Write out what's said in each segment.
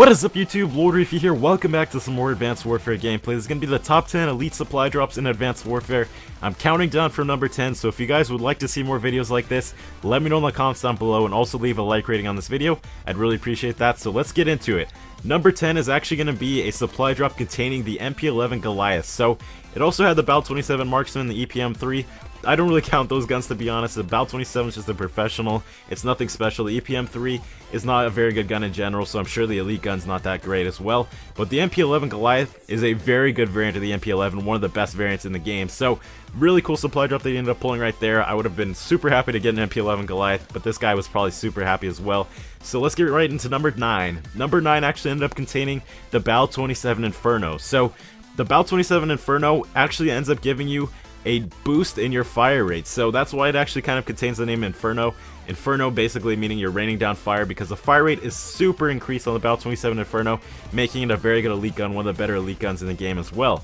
What is up YouTube, Lord Reefy here, welcome back to some more Advanced Warfare gameplay. This is going to be the top 10 elite supply drops in Advanced Warfare. I'm counting down from number 10, so if you guys would like to see more videos like this, let me know in the comments down below and also leave a like rating on this video. I'd really appreciate that, so let's get into it. Number 10 is actually going to be a supply drop containing the MP11 Goliath. So it also had the Bal 27 Marksman, the EPM3. I don't really count those guns, to be honest. The Bal 27 is just a professional. It's nothing special. The EPM3 is not a very good gun in general, so I'm sure the elite gun's not that great as well. But the MP11 Goliath is a very good variant of the MP11, one of the best variants in the game. So really cool supply drop they ended up pulling right there. I would have been super happy to get an MP11 Goliath, but this guy was probably super happy as well. So let's get right into number 9. Number 9 actually ended up containing the Bal 27 Inferno. So the Bal 27 Inferno actually ends up giving you a boost in your fire rate, so that's why it actually kind of contains the name Inferno. Inferno basically meaning you're raining down fire, because the fire rate is super increased on the Bal 27 Inferno, making it a very good elite gun, one of the better elite guns in the game as well.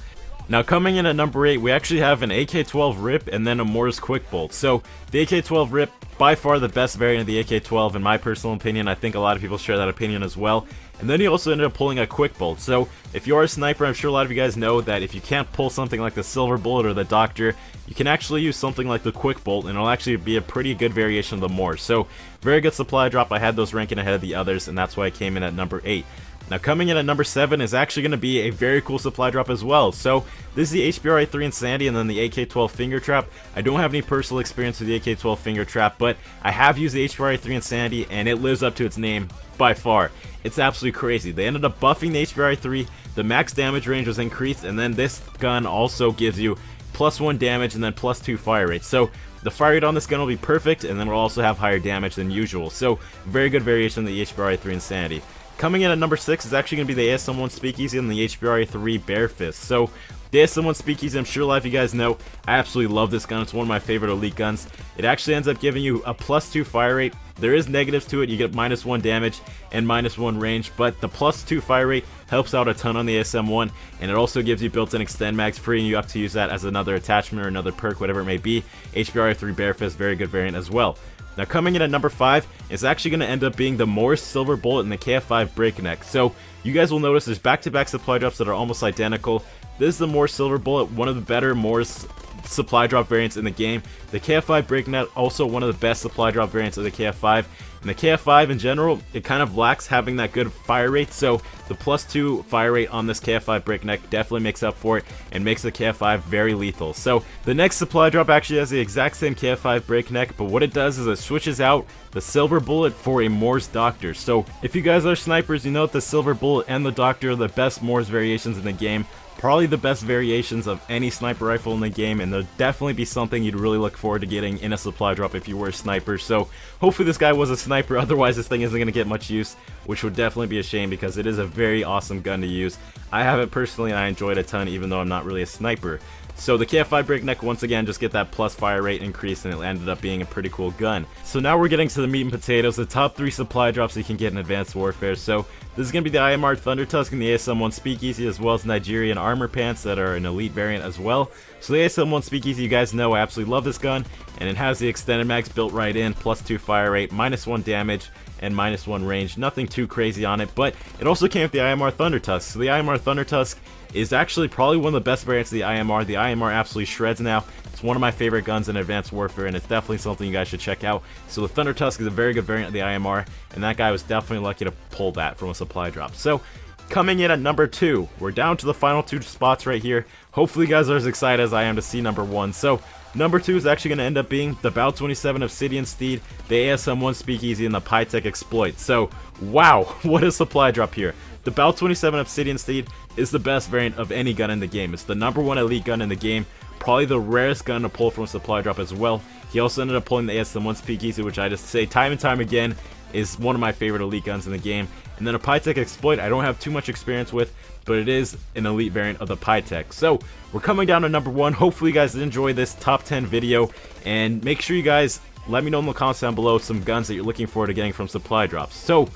Now coming in at number 8, we actually have an AK-12 RIP and then a Morse Quick Bolt. So the AK-12 RIP, by far the best variant of the AK-12 in my personal opinion. I think a lot of people share that opinion as well. And then he also ended up pulling a Quick Bolt. So if you're a sniper, I'm sure a lot of you guys know that if you can't pull something like the Silver Bullet or the Doctor, you can actually use something like the Quick Bolt, and it'll actually be a pretty good variation of the Morse. So very good supply drop. I had those ranking ahead of the others, and that's why I came in at number 8. Now coming in at number 7 is actually going to be a very cool supply drop as well. So this is the HBR-3 Insanity and then the AK-12 Finger Trap. I don't have any personal experience with the AK-12 Finger Trap, but I have used the HBR-3 Insanity and it lives up to its name by far. It's absolutely crazy. They ended up buffing the HBR-3, the max damage range was increased, and then this gun also gives you +1 damage and then +2 fire rate. So the fire rate on this gun will be perfect, and then we'll also have higher damage than usual. So very good variation of the HBR-3 Insanity. Coming in at number 6 is actually going to be the AS-1 Speakeasy and the HBR-3 Bare Fist. So the AS-1 Speakeasy, I'm sure a lot of you guys know, I absolutely love this gun. It's one of my favorite elite guns. It actually ends up giving you a +2 fire rate. There is negatives to it. You get -1 damage and -1 range, but the +2 fire rate helps out a ton on the AS-1, and it also gives you built-in extend mags, freeing you up to use that as another attachment or another perk, whatever it may be. HBR-3 Bare Fist, very good variant as well. Now coming in at number 5 is actually going to end up being the Morse Silver Bullet and the KF5 Breakneck. So you guys will notice there's back-to-back supply drops that are almost identical. This is the Morse Silver Bullet, one of the better Morse supply drop variants in the game. The KF5 Breakneck, also one of the best supply drop variants of the KF5. And the KF5 in general, it kind of lacks having that good fire rate, so the +2 fire rate on this KF5 Breakneck definitely makes up for it and makes the KF5 very lethal. So the next supply drop actually has the exact same KF5 Breakneck, but what it does is it switches out the Silver Bullet for a Morse Doctor. So if you guys are snipers, you know that the Silver Bullet and the Doctor are the best Morse variations in the game. Probably the best variations of any sniper rifle in the game, and there'll definitely be something you'd really look forward to getting in a supply drop if you were a sniper. So hopefully this guy was a sniper, otherwise this thing isn't going to get much use, which would definitely be a shame because it is a very awesome gun to use. I have it personally and I enjoy it a ton, even though I'm not really a sniper. So the KF5 Breakneck, once again, just get that plus fire rate increase, and it ended up being a pretty cool gun. So now we're getting to the meat and potatoes, the top 3 supply drops you can get in Advanced Warfare. So this is going to be the IMR Thunder Tusk and the AS-1 Speakeasy, as well as Nigerian Armor Pants that are an elite variant as well. So the AS-1 Speakeasy, you guys know I absolutely love this gun, and it has the extended mags built right in, +2 fire rate, -1 damage, and -1 range. Nothing too crazy on it, but it also came with the IMR Thunder Tusk. So the IMR Thunder Tusk is actually probably one of the best variants of the IMR. The IMR absolutely shreds now. It's one of my favorite guns in Advanced Warfare, and it's definitely something you guys should check out. So the Thunder Tusk is a very good variant of the IMR, and that guy was definitely lucky to pull that from a supply drop. So coming in at number 2, we're down to the final 2 spots right here. Hopefully you guys are as excited as I am to see number 1. So number 2 is actually going to end up being the Bal 27 Obsidian Steed, the AS-1 Speakeasy, and the Pytech Exploit. So wow, what a supply drop here. The Bal 27 Obsidian Steed is the best variant of any gun in the game. It's the #1 elite gun in the game, probably the rarest gun to pull from a supply drop as well. He also ended up pulling the AS-1 Speakeasy, which I just say time and time again is one of my favorite elite guns in the game. And then a Pytech Exploit I don't have too much experience with, but it is an elite variant of the Pytech. So we're coming down to number 1. Hopefully you guys enjoy this top 10 video, and make sure you guys let me know in the comments down below some guns that you're looking forward to getting from supply drops. So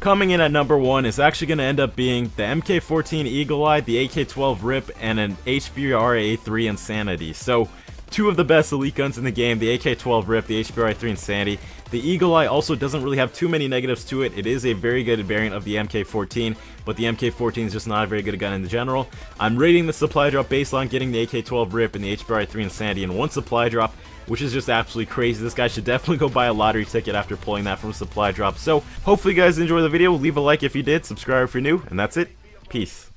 coming in at number 1 is actually going to end up being the MK14 Eagle Eye, the AK-12 RIP, and an HBR-A3 Insanity. So two of the best elite guns in the game, the AK-12 RIP, the HBR-3 Insanity. The Eagle Eye also doesn't really have too many negatives to it. It is a very good variant of the MK14, but the MK14 is just not a very good gun in general. I'm rating the supply drop based on getting the AK-12 RIP and the HBR-3 Insanity in one supply drop, which is just absolutely crazy. This guy should definitely go buy a lottery ticket after pulling that from a supply drop. So hopefully you guys enjoy the video. Leave a like if you did, subscribe if you're new, and that's it. Peace.